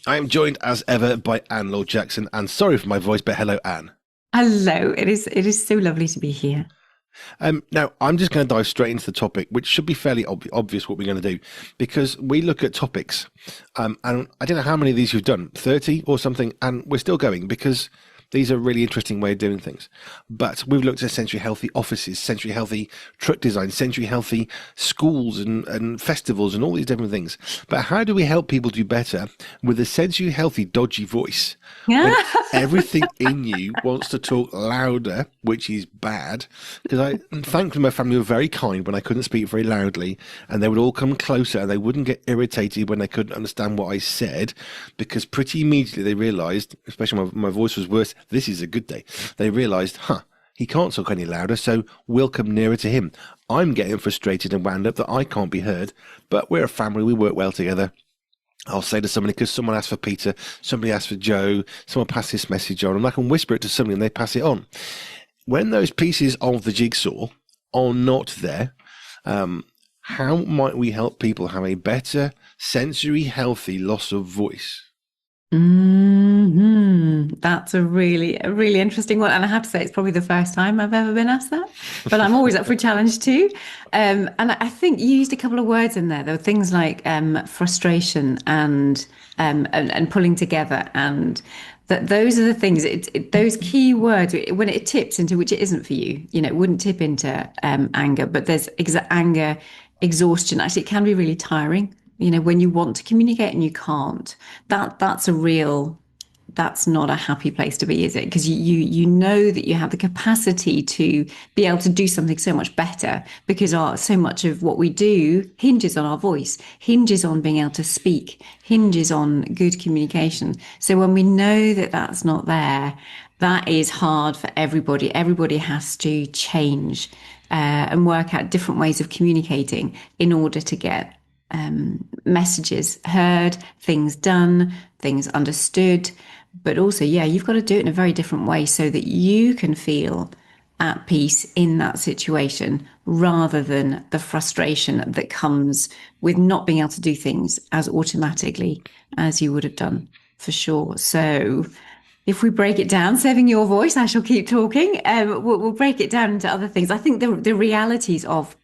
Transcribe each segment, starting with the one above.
I am joined as ever by Laure Jackson, and sorry for my voice, but hello, Anne. Hello, it is so lovely to be here. Now, I'm just going to dive straight into the topic, which should be fairly obvious what we're going to do, because we look at topics, and I don't know how many of these you've done, 30 or something, and we're still going because these are a really interesting way of doing things. But we've looked at sensory healthy offices, sensory healthy truck design, sensory healthy schools and festivals and all these different things. But how do we help people do better with a sensory healthy dodgy voice when Yeah. everything in you wants to talk louder, which is bad? Because thankfully my family were very kind when I couldn't speak very loudly, and they would all come closer and they wouldn't get irritated when they couldn't understand what I said, because pretty immediately they realised, especially my voice was worse, this is a good day. They realised, he can't talk any louder, so we'll come nearer to him. I'm getting frustrated and wound up that I can't be heard, but we're a family, we work well together. I'll say to somebody, because someone asked for Peter, somebody asked for Joe, someone passed this message on, and I can whisper it to somebody and they pass it on. When those pieces of the jigsaw are not there, how might we help people have a better sensory healthy loss of voice? That's a really interesting one. And I have to say, it's probably the first time I've ever been asked that, but I'm always up for a challenge too. And I think you used a couple of words in there. There were things like frustration and pulling together, and that those are the things. Those key words when it tips into which it isn't for you. It wouldn't tip into anger, but there's anger, exhaustion. Actually, it can be really tiring. When you want to communicate and you can't. That's not a happy place to be, is it? Because you know that you have the capacity to be able to do something so much better, because so much of what we do hinges on our voice, hinges on being able to speak, hinges on good communication. So when we know that that's not there, that is hard for everybody. Everybody has to change and work out different ways of communicating in order to get messages heard, things done, things understood. But also, yeah, you've got to do it in a very different way so that you can feel at peace in that situation, rather than the frustration that comes with not being able to do things as automatically as you would have done, for sure. So if we break it down, saving your voice, I shall keep talking. We'll break it down into other things. I think the realities of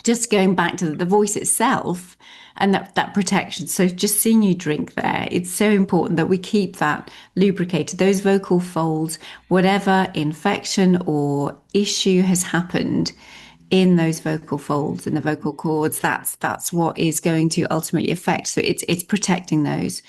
just going back to the voice itself and that protection. So just seeing you drink there, it's so important that we keep that lubricated, those vocal folds, whatever infection or issue has happened in those vocal folds and the vocal cords, that's what is going to ultimately affect. So it's protecting those.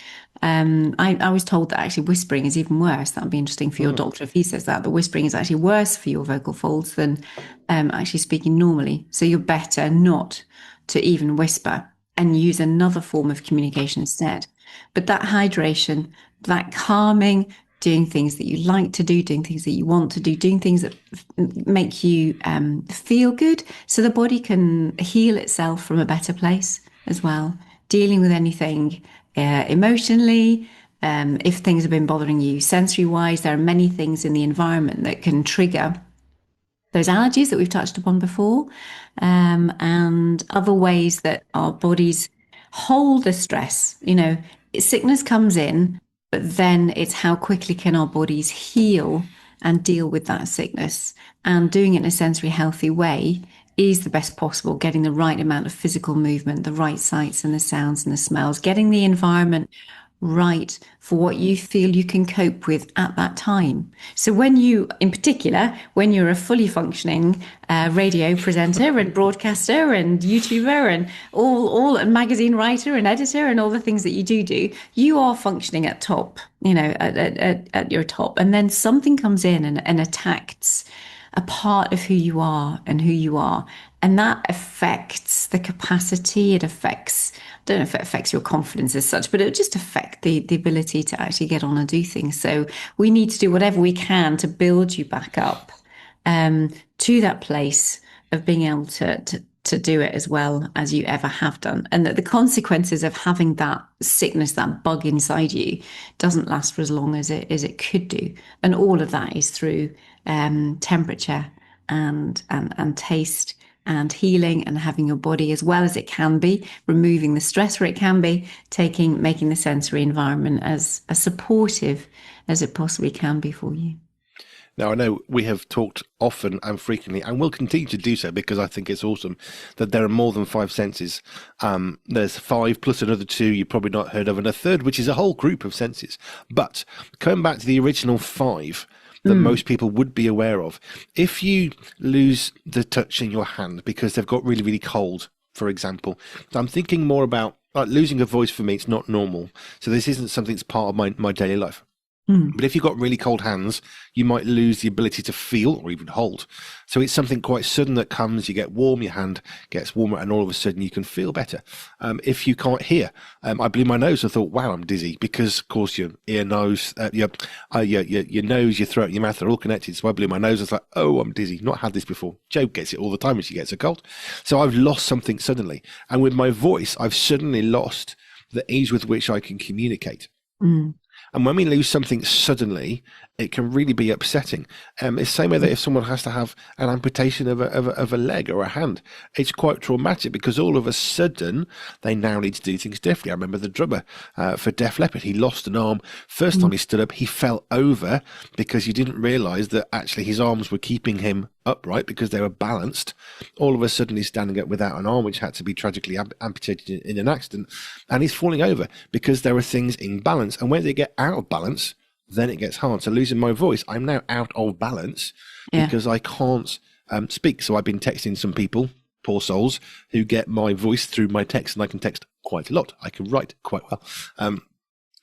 I was told that actually whispering is even worse. That'd be interesting for your doctor if he says that. The whispering is actually worse for your vocal folds than actually speaking normally. So you're better not to even whisper and use another form of communication instead. But that hydration, that calming, doing things that you like to do, doing things that you want to do, doing things that make you feel good, so the body can heal itself from a better place as well. Dealing with anything emotionally, if things have been bothering you sensory wise, there are many things in the environment that can trigger those allergies that we've touched upon before, and other ways that our bodies hold the stress. Sickness comes in, but then it's how quickly can our bodies heal and deal with that sickness. And doing it in a sensory healthy way is the best possible, getting the right amount of physical movement, the right sights and the sounds and the smells, getting the environment right for what you feel you can cope with at that time. So in particular, when you're a fully functioning radio presenter and broadcaster and YouTuber and all magazine writer and editor and all the things that you do, you are functioning at top, at your top. And then something comes in and attacks a part of who you are and who you are. And that affects the capacity. It affects, I don't know if it affects your confidence as such, but it would just affect the ability to actually get on and do things. So we need to do whatever we can to build you back up to that place of being able to do it as well as you ever have done. And that the consequences of having that sickness, that bug inside you, doesn't last for as long as it could do. And all of that is through temperature and taste, and healing and having your body as well as it can be, removing the stress where it can be, making the sensory environment as supportive as it possibly can be for you. Now, I know we have talked often and frequently, and will continue to do so because I think it's awesome that there are more than five senses. There's five plus another two you've probably not heard of, and a third, which is a whole group of senses. But coming back to the original five that most people would be aware of, if you lose the touch in your hand because they've got really, really cold, for example, I'm thinking more about like losing a voice. For me, it's not normal. So this isn't something that's part of my daily life. But if you've got really cold hands, you might lose the ability to feel or even hold. So it's something quite sudden that comes, you get warm, your hand gets warmer, and all of a sudden you can feel better. If you can't hear, I blew my nose and thought, wow, I'm dizzy, because of course your ear, nose, your nose, your throat, your mouth are all connected. So I blew my nose. I was like, oh, I'm dizzy. Not had this before. Jo gets it all the time when she gets a cold. So I've lost something suddenly. And with my voice, I've suddenly lost the ease with which I can communicate. And when we lose something suddenly, it can really be upsetting. It's the same way that if someone has to have an amputation of a leg or a hand, it's quite traumatic because all of a sudden they now need to do things differently. I remember the drummer for Def Leppard, he lost an arm. First time he stood up, he fell over because he didn't realise that actually his arms were keeping him upright because they were balanced. All of a sudden he's standing up without an arm, which had to be tragically amputated in an accident, and he's falling over because there are things in balance, and when they get out of balance, then it gets hard. So losing my voice, I'm now out of balance because I can't speak. So I've been texting some people, poor souls, who get my voice through my text, and I can text quite a lot. I can write quite well,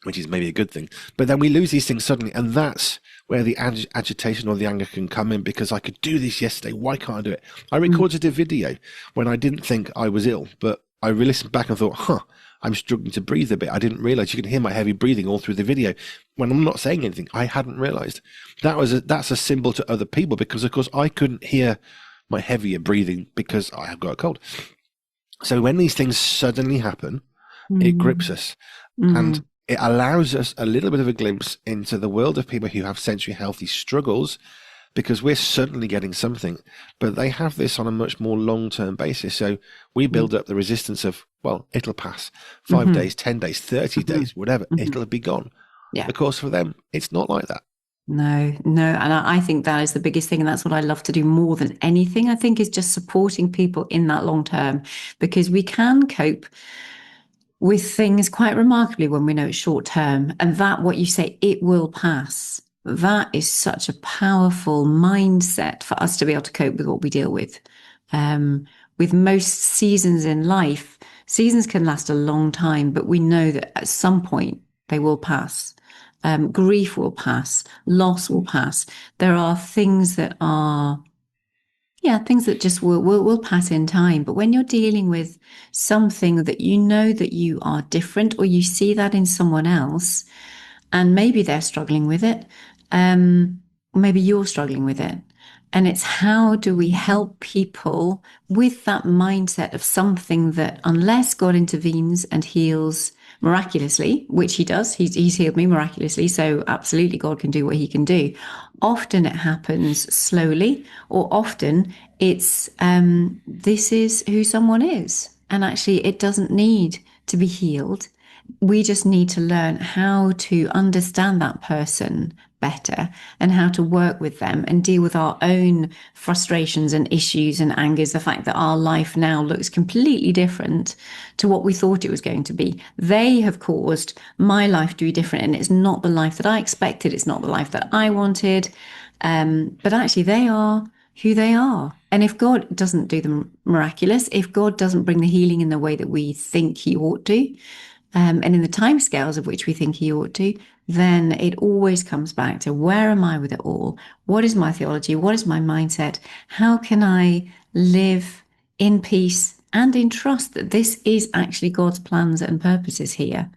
which is maybe a good thing. But then we lose these things suddenly, and that's where the agitation or the anger can come in, because I could do this yesterday. Why can't I do it? I recorded a video when I didn't think I was ill, but I listened back and thought, I'm struggling to breathe a bit. I didn't realize you can hear my heavy breathing all through the video when I'm not saying anything. I hadn't realized that's a symbol to other people, because of course I couldn't hear my heavier breathing because I have got a cold. So when these things suddenly happen, it grips us, and it allows us a little bit of a glimpse into the world of people who have sensory healthy struggles, because we're certainly getting something, but they have this on a much more long-term basis. So we build up the resistance of, well, it'll pass 5 days, 10 days, 30 days, whatever, it'll be gone. Yeah. Because for them, it's not like that. No. And I think that is the biggest thing. And that's what I love to do more than anything, I think, is just supporting people in that long term, because we can cope with things quite remarkably when we know it's short term. And that, what you say, it will pass. That is such a powerful mindset for us to be able to cope with what we deal with. With most seasons in life, seasons can last a long time, but we know that at some point they will pass. Grief will pass, loss will pass. There are things that are, things that just will pass in time. But when you're dealing with something that you know that you are different, or you see that in someone else, and maybe they're struggling with it, maybe you're struggling with it. And it's, how do we help people with that mindset of something that, unless God intervenes and heals miraculously, which he does, he's healed me miraculously, so absolutely God can do what he can do. Often it happens slowly, or often it's, this is who someone is. And actually it doesn't need to be healed. We just need to learn how to understand that person better, and how to work with them and deal with our own frustrations and issues and angers. The fact that our life now looks completely different to what we thought it was going to be. They have caused my life to be different, and it's not the life that I expected. It's not the life that I wanted. But actually they are who they are. And if God doesn't do the miraculous, if God doesn't bring the healing in the way that we think he ought to, and in the timescales of which we think he ought to, then it always comes back to, where am I with it all? What is my theology? What is my mindset? How can I live in peace and in trust that this is actually God's plans and purposes here?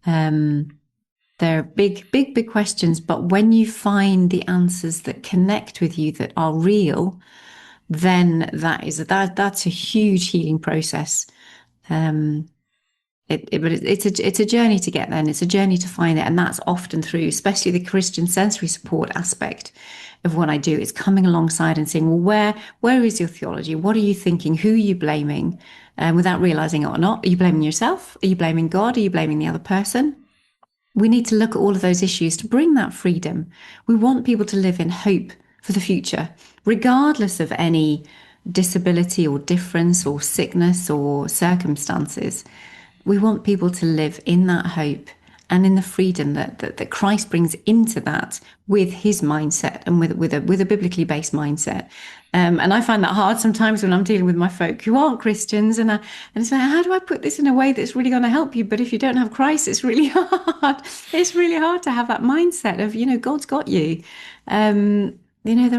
They're big questions, but when you find the answers that connect with you, that are real, then that's a huge healing process. But it's a journey to get there, and it's a journey to find it, and that's often through, especially the Christian sensory support aspect of what I do. It's coming alongside and saying, well, where is your theology? What are you thinking? Who are you blaming? Without realizing it or not, are you blaming yourself? Are you blaming God? Are you blaming the other person? We need to look at all of those issues to bring that freedom. We want people to live in hope for the future, regardless of any disability or difference or sickness or circumstances. We want people to live in that hope and in the freedom that Christ brings into that with his mindset and with a biblically based mindset. And I find that hard sometimes when I'm dealing with my folk who aren't Christians. And it's like, how do I put this in a way that's really going to help you? But if you don't have Christ, it's really hard. It's really hard to have that mindset of, God's got you. There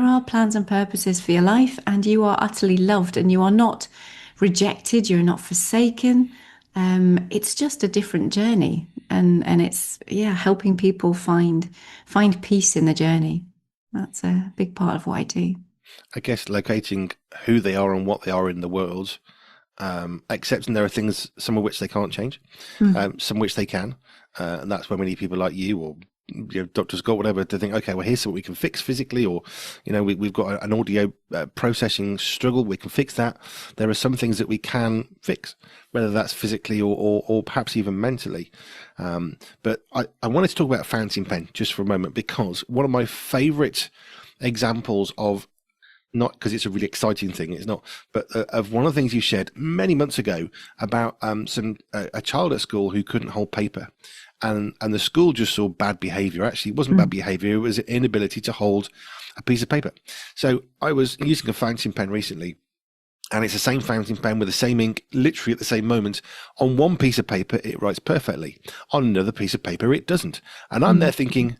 are plans and purposes for your life, and you are utterly loved, and you are not rejected. You're not forsaken. It's just a different journey, and it's helping people find peace in the journey. That's a big part of what I do. I guess locating who they are and what they are in the world, accepting there are things, some of which they can't change, some which they can, and that's when we need people like you or Dr. Scott, whatever, to think, okay, well, here's something we can fix physically, or we've got an audio processing struggle, we can fix that. There are some things that we can fix, whether that's physically or perhaps even mentally. But I wanted to talk about fountain pen just for a moment, because one of my favorite examples of, not because it's a really exciting thing, it's not, but of one of the things you shared many months ago about a child at school who couldn't hold paper. And the school just saw bad behavior. Actually, it wasn't bad behavior. It was an inability to hold a piece of paper. So I was using a fountain pen recently, and it's the same fountain pen with the same ink, literally at the same moment. On one piece of paper, it writes perfectly. On another piece of paper, it doesn't. And I'm there thinking,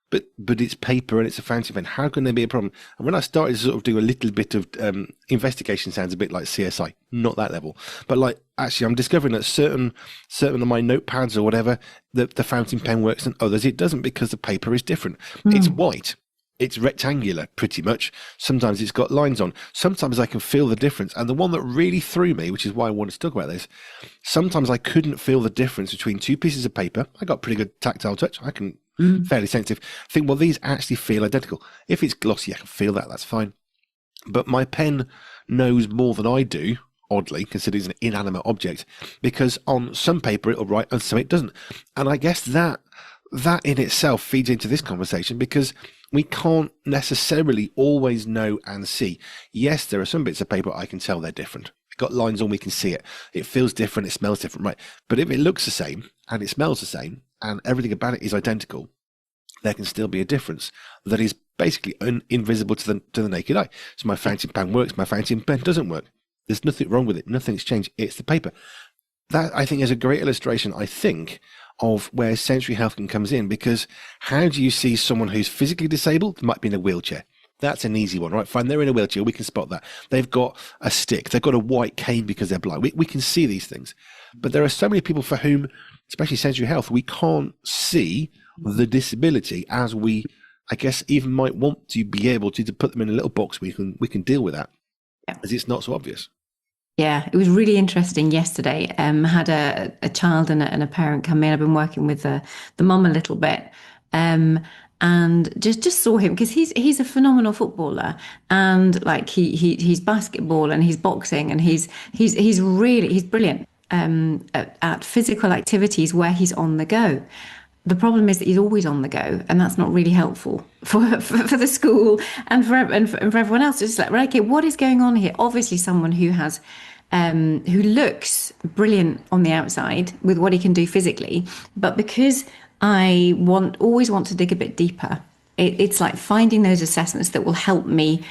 but it's paper and it's a fountain pen. How can there be a problem? And when I started to sort of do a little bit of investigation, sounds a bit like CSI, not that level, but like actually I'm discovering that certain of my notepads or whatever, the fountain pen works and others it doesn't, because the paper is different. It's white. It's rectangular, pretty much. Sometimes it's got lines on. Sometimes I can feel the difference. And the one that really threw me, which is why I wanted to talk about this, sometimes I couldn't feel the difference between two pieces of paper. I got pretty good tactile touch. I can fairly sensitive. Think, well, these actually feel identical. If it's glossy, I can feel that. That's fine. But my pen knows more than I do, oddly, considering it's an inanimate object, because on some paper it'll write and some it doesn't. And I guess that in itself feeds into this conversation, because we can't necessarily always know and see. Yes, there are some bits of paper I can tell they're different. It's got lines on, we can see it. It feels different, it smells different, right? But if it looks the same and it smells the same and everything about it is identical, there can still be a difference that is basically invisible to the naked eye. So my fountain pen works, my fountain pen doesn't work. There's nothing wrong with it. Nothing's changed. It's the paper. That, I think, is a great illustration, I think, of where sensory health comes in, because how do you see someone who's physically disabled, might be in a wheelchair? That's an easy one, right? Fine, they're in a wheelchair, we can spot that. They've got a stick, they've got a white cane because they're blind. We can see these things. But there are so many people for whom, especially sensory health, we can't see the disability as we, I guess, even might want to be able to put them in a little box. We can deal with that, as it's not so obvious. Yeah, it was really interesting yesterday. Had a child and a parent come in. I've been working with the mum a little bit, and just saw him because he's a phenomenal footballer, and like he's basketball and he's boxing and he's brilliant at physical activities where he's on the go. The problem is that he's always on the go, and that's not really helpful for the school and for everyone else. It's just like, right, okay, what is going on here? Obviously, someone who has who looks brilliant on the outside with what he can do physically, but because I always want to dig a bit deeper, it's like finding those assessments that will help me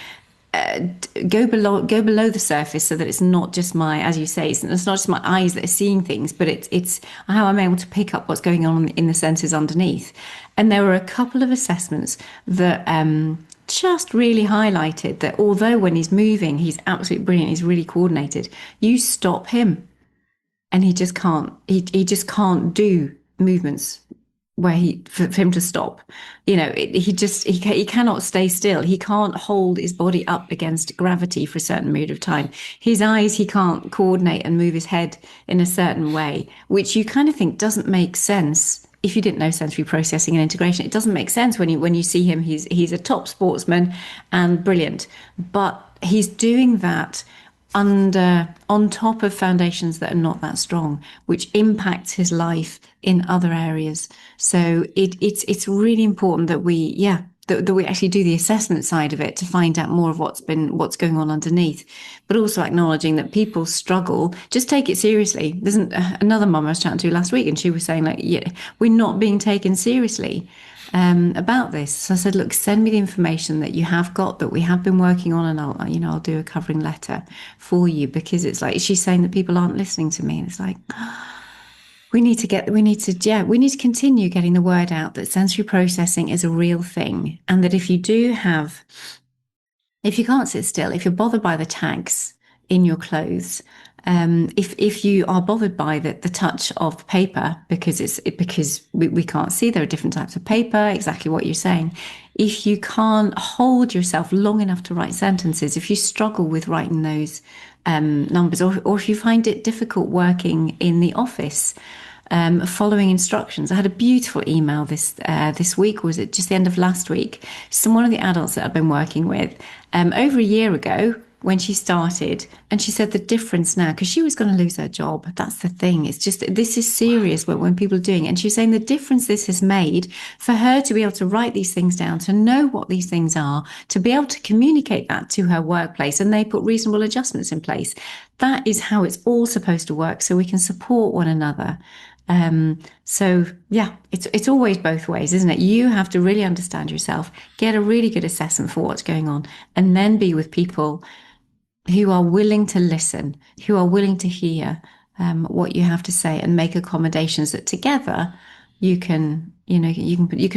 go below the surface, so that it's not just my, as you say, it's not just my eyes that are seeing things, but it's how I'm able to pick up what's going on in the senses underneath. And there were a couple of assessments that just really highlighted that although when he's moving, he's absolutely brilliant, he's really coordinated, you stop him and he just can't do movements where for him to stop. He cannot stay still. He can't hold his body up against gravity for a certain period of time. His eyes, he can't coordinate and move his head in a certain way, which you kind of think doesn't make sense if you didn't know sensory processing and integration. It doesn't make sense when you see him. He's a top sportsman and brilliant, but he's doing that on top of foundations that are not that strong, which impacts his life in other areas. So it's really important that we actually do the assessment side of it to find out more of what's going on underneath, but also acknowledging that people struggle. Just take it seriously. There's another mum I was chatting to last week, and she was saying, like, yeah, we're not being taken seriously about this. So I said, look, send me the information that you have got, that we have been working on, and I'll do a covering letter for you, because it's like she's saying that people aren't listening to me, and it's like we need to continue getting the word out that sensory processing is a real thing, and that if you can't sit still, if you're bothered by the tags in your clothes, if you are bothered by the touch of paper, because we can't see, there are different types of paper, exactly what you're saying. If you can't hold yourself long enough to write sentences, if you struggle with writing those numbers, or if you find it difficult working in the office, following instructions. I had a beautiful email this week, or was it just the end of last week? One of the adults that I've been working with over a year ago, when she started, and she said the difference now, because she was going to lose her job. That's the thing. It's just, this is serious when people are doing it. And she was saying the difference this has made for her to be able to write these things down, to know what these things are, to be able to communicate that to her workplace, and they put reasonable adjustments in place. That is how it's all supposed to work, so we can support one another. So yeah, it's always both ways, isn't it? You have to really understand yourself, get a really good assessment for what's going on, and then be with people who are willing to listen, who are willing to hear what you have to say, and make accommodations that together you can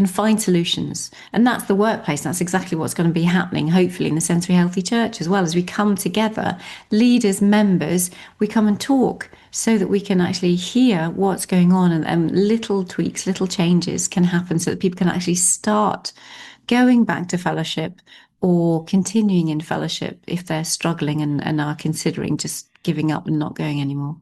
find solutions. And that's the workplace. That's exactly what's going to be happening, hopefully, in the Sensory Healthy Church as well. As we come together, leaders, members, we come and talk so that we can actually hear what's going on, and little tweaks, little changes can happen so that people can actually start going back to fellowship, or continuing in fellowship if they're struggling and are considering just giving up and not going anymore.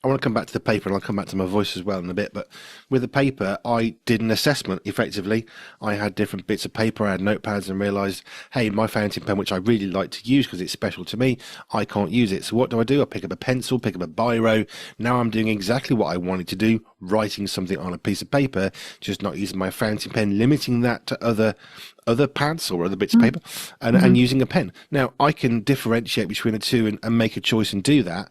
I want to come back to the paper, and I'll come back to my voice as well in a bit. But with the paper, I did an assessment effectively. I had different bits of paper, I had notepads, and realised, hey, my fountain pen, which I really like to use because it's special to me, I can't use it. So what do? I pick up a pencil, pick up a biro. Now I'm doing exactly what I wanted to do, writing something on a piece of paper, just not using my fountain pen, limiting that to other pads or other bits of paper, and using a pen. Now, I can differentiate between the two and make a choice and do that.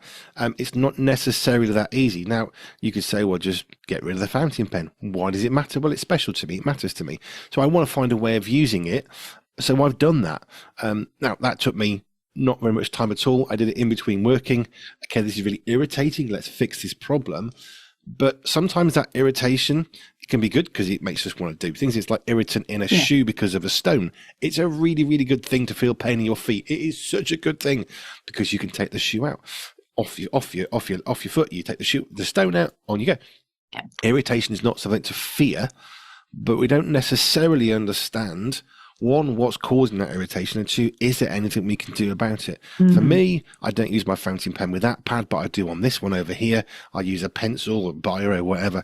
It's not necessarily that easy. Now, you could say, well, just get rid of the fountain pen. Why does it matter? Well, it's special to me. It matters to me. So I want to find a way of using it. So I've done that. Now, that took me not very much time at all. I did it in between working. Okay, this is really irritating. Let's fix this problem. But sometimes that irritation, it can be good because it makes us want to do things. It's like irritant in a shoe because of a stone. It's a really, really good thing to feel pain in your feet. It is such a good thing because you can take the shoe out off your foot. You take the stone out, on you go. Yeah. Irritation is not something to fear, but we don't necessarily understand, one, what's causing that irritation, and two, is there anything we can do about it? For me, I don't use my fountain pen with that pad, but I do on this one over here. I use a pencil or biro, whatever,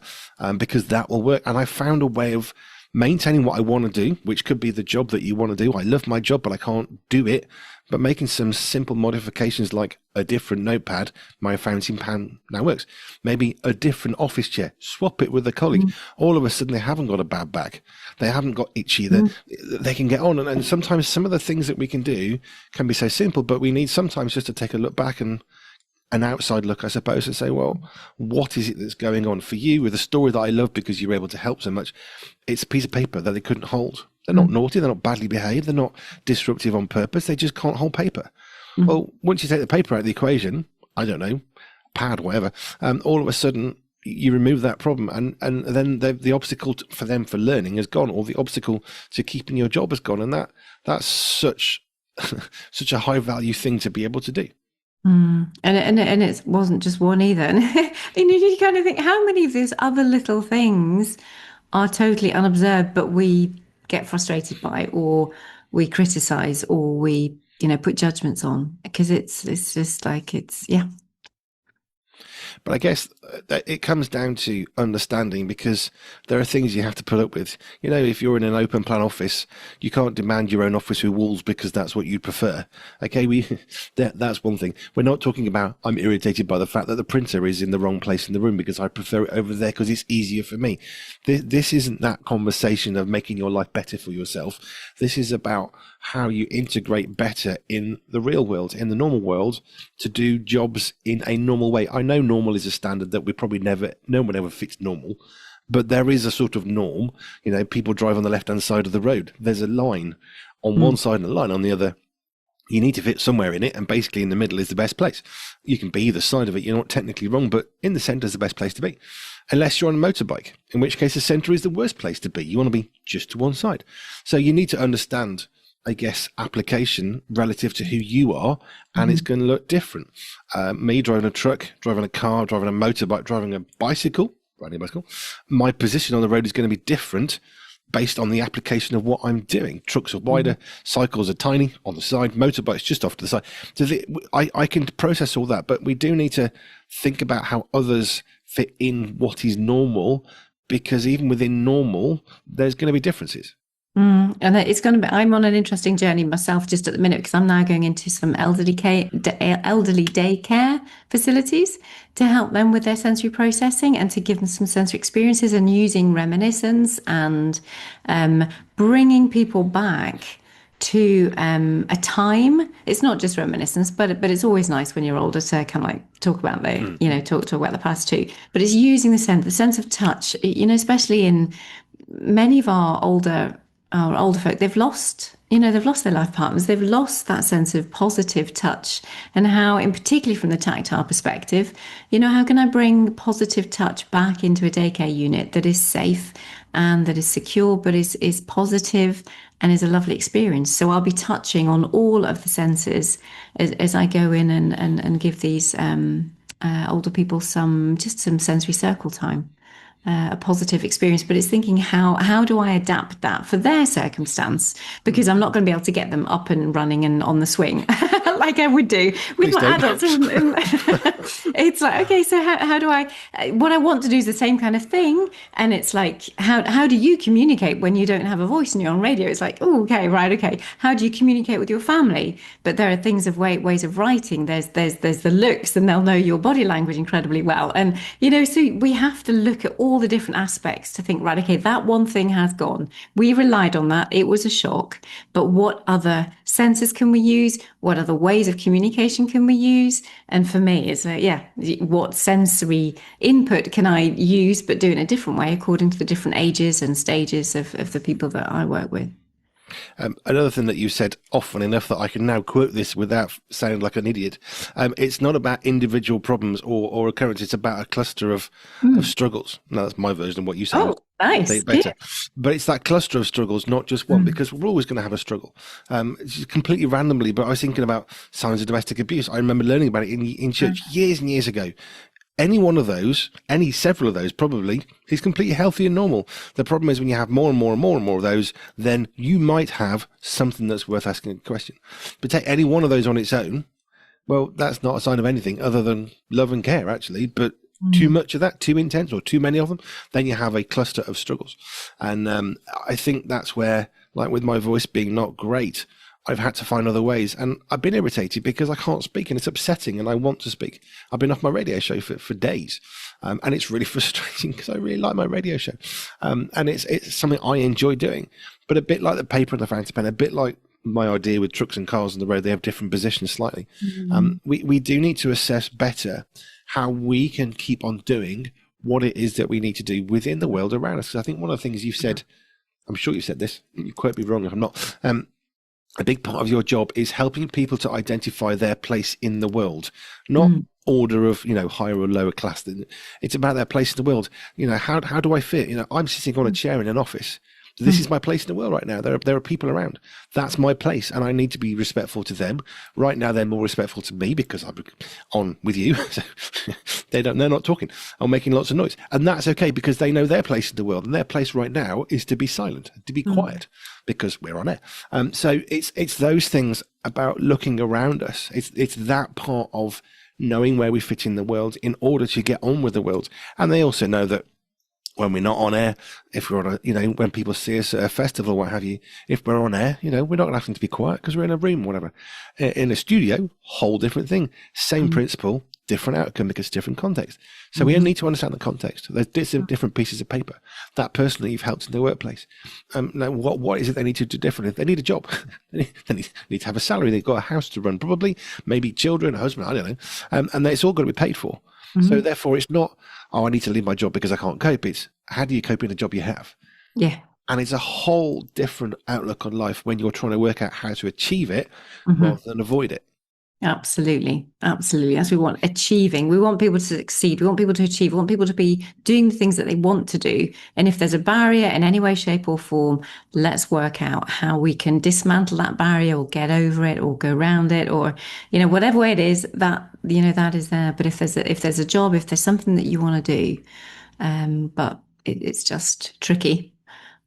because that will work. And I found a way of maintaining what I want to do, which could be the job that you want to do. I love my job, but I can't do it. But making some simple modifications like a different notepad, my fountain pen now works. Maybe a different office chair, swap it with a colleague. All of a sudden, they haven't got a bad back. They haven't got itchy. They can get on. And sometimes some of the things that we can do can be so simple, but we need sometimes just to take a look back and an outside look, I suppose, and say, well, what is it that's going on for you with a story that I love because you're able to help so much? It's a piece of paper that they couldn't hold. They're not naughty. They're not badly behaved. They're not disruptive on purpose. They just can't hold paper. Well, once you take the paper out of the equation, I don't know, pad, whatever, all of a sudden you remove that problem, and then the obstacle for them for learning is gone, or the obstacle to keeping your job is gone, and that's such such a high value thing to be able to do. And it wasn't just one either. And you kind of think, how many of these other little things are totally unobserved, but we get frustrated by, or we criticize, or we, put judgments on, because it's just like, it's, yeah. But I guess it comes down to understanding, because there are things you have to put up with. If you're in an open plan office, you can't demand your own office with walls because that's what you prefer. Okay, that's one thing. We're not talking about I'm irritated by the fact that the printer is in the wrong place in the room because I prefer it over there because it's easier for me. This isn't that conversation of making your life better for yourself. This is about how you integrate better in the real world, in the normal world, to do jobs in a normal way. I know normal is a standard that we probably no one ever fixed normal, but there is a sort of norm. People drive on the left-hand side of the road. There's a line on one side and a line on the other. You need to fit somewhere in it, and basically in the middle is the best place. You can be either side of it. You're not technically wrong, but in the centre is the best place to be. Unless you're on a motorbike, in which case the centre is the worst place to be. You want to be just to one side. So you need to understand, I guess, application relative to who you are, and it's going to look different. Me driving a truck, driving a car, driving a motorbike, driving a bicycle, riding a bicycle, my position on the road is going to be different based on the application of what I'm doing. Trucks are wider, cycles are tiny on the side, motorbikes just off to the side. So I can process all that, but we do need to think about how others fit in what is normal, because even within normal, there's going to be differences. And it's going to be, I'm on an interesting journey myself just at the minute, because I'm now going into some elderly daycare facilities to help them with their sensory processing and to give them some sensory experiences, and using reminiscence and bringing people back to a time. It's not just reminiscence, but it's always nice when you're older to kind of like talk about talk about the past too. But it's using the sense of touch, especially in many of our older folk. They've lost their life partners. They've lost that sense of positive touch, and how, in particularly from the tactile perspective, how can I bring positive touch back into a daycare unit that is safe and that is secure, but is positive and is a lovely experience. So I'll be touching on all of the senses as I go in and give these older people some sensory circle time. A positive experience, but it's thinking how do I adapt that for their circumstance, because I'm not going to be able to get them up and running and on the swing like I would do with my adults. It's like, okay, so how do I, what I want to do is the same kind of thing, and it's like, how do you communicate when you don't have a voice and you're on radio? It's like, oh, okay, right, okay, how do you communicate with your family? But there are things of ways of writing. There's the looks, and they'll know your body language incredibly well, and so we have to look at all the different aspects to think, right, okay, that one thing has gone. We relied on that. It was a shock. But what other senses can we use? What other ways of communication can we use? And for me, it's what sensory input can I use, but do it in a different way according to the different ages and stages of the people that I work with. Another thing that you said often enough that I can now quote this without sounding like an idiot. It's not about individual problems or occurrences. It's about a cluster of struggles. Now, that's my version of what you said. Oh, nice. Better. Yeah. But it's that cluster of struggles, not just one, because we're always going to have a struggle. It's just completely randomly. But I was thinking about signs of domestic abuse. I remember learning about it in church years and years ago. Any one of those, several of those probably, is completely healthy and normal. The problem is when you have more and more and more and more of those, then you might have something that's worth asking a question. But take any one of those on its own, well, that's not a sign of anything other than love and care, actually. But too much of that, too intense, or too many of them, then you have a cluster of struggles. And I think that's where, like with my voice being not great, I've had to find other ways, and I've been irritated because I can't speak, and it's upsetting, and I want to speak. I've been off my radio show for days, and it's really frustrating because I really like my radio show, and it's something I enjoy doing. But a bit like the paper and the fountain pen, a bit like my idea with trucks and cars on the road, they have different positions slightly. We do need to assess better how we can keep on doing what it is that we need to do within the world around us. Because I think one of the things you've said, I'm sure you said this, you quote me wrong if I'm not, a big part of your job is helping people to identify their place in the world, not order of, higher or lower class. It's about their place in the world. How do I fit? I'm sitting on a chair in an office. This is my place in the world right now. There are people around. That's my place, and I need to be respectful to them. Right now, they're more respectful to me because I'm on with you. So they're not talking. I'm making lots of noise, and that's okay because they know their place in the world, and their place right now is to be silent, to be quiet, because we're on air. So it's those things about looking around us. It's that part of knowing where we fit in the world in order to get on with the world, and they also know that when we're not on air, if we're on when people see us at a festival or what have you, if we're on air, we're not going to ask them to be quiet because we're in a room or whatever. In a studio, whole different thing. Same principle, different outcome because different context. So we need to understand the context. There's different pieces of paper. That person that you've helped in the workplace. Now, what is it they need to do differently? They need a job. They need to have a salary. They've got a house to run, probably, maybe children, a husband, I don't know. And it's all got to be paid for. So therefore, it's not, I need to leave my job because I can't cope. It's how do you cope in the job you have? Yeah. And it's a whole different outlook on life when you're trying to work out how to achieve it rather than avoid it. Absolutely. Absolutely. As we want achieving, we want people to succeed. We want people to achieve. We want people to be doing the things that they want to do. And if there's a barrier in any way, shape or form, let's work out how we can dismantle that barrier or get over it or go around it or, whatever way it is that, that is there. But if there's a job, if there's something that you want to do, but it's just tricky,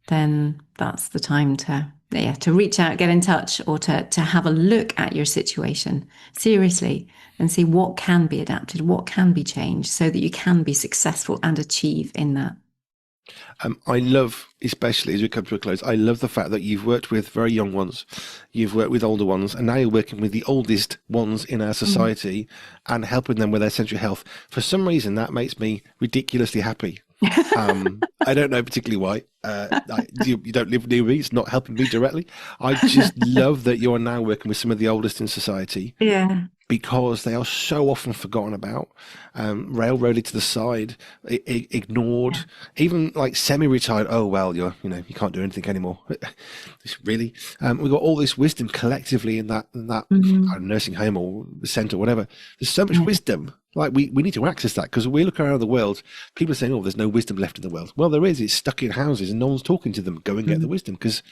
then that's the time to reach out, get in touch, or to have a look at your situation seriously and see what can be adapted, what can be changed so that you can be successful and achieve in that. I love, especially as we come to a close, I love the fact that you've worked with very young ones, you've worked with older ones, and now you're working with the oldest ones in our society and helping them with their sensory health. For some reason, that makes me ridiculously happy. I don't know particularly why. You don't live near me. It's not helping me directly. I just love that you're now working with some of the oldest in society. Yeah. Because they are so often forgotten about, railroaded to the side, ignored, even like semi-retired. Oh, well, you can't do anything anymore. Really? We've got all this wisdom collectively in that nursing home or centre or whatever. There's so much wisdom. Like we need to access that because we look around the world, people are saying, oh, there's no wisdom left in the world. Well, there is. It's stuck in houses and no one's talking to them. Go and get the wisdom because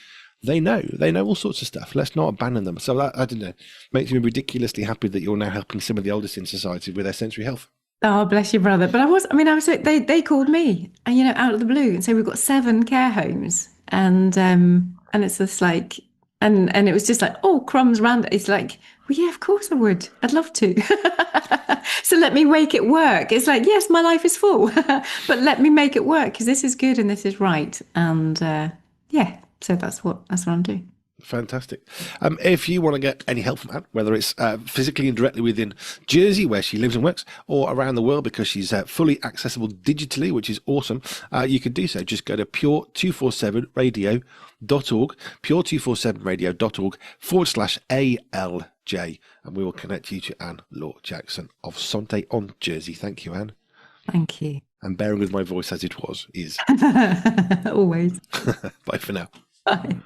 they know all sorts of stuff. Let's not abandon them. So that, I don't know, makes me ridiculously happy that you're now helping some of the oldest in society with their sensory health. Oh, bless you, brother. But they called me, out of the blue and say we've got 7 care homes, and it's just like, and it was just like, oh, crumbs random. It's like, well, yeah, of course I would. I'd love to. So let me make it work. It's like, yes, my life is full, but let me make it work because this is good and this is right. And so that's what I'm doing. Fantastic. If you want to get any help from Anne, whether it's physically and directly within Jersey, where she lives and works, or around the world because she's fully accessible digitally, which is awesome, you can do so. Just go to pure247radio.org, pure247radio.org/ALJ, and we will connect you to Anne Laure Jackson of Sante on Jersey. Thank you, Anne. Thank you. And bearing with my voice as it was is. Always. Bye for now. Bye.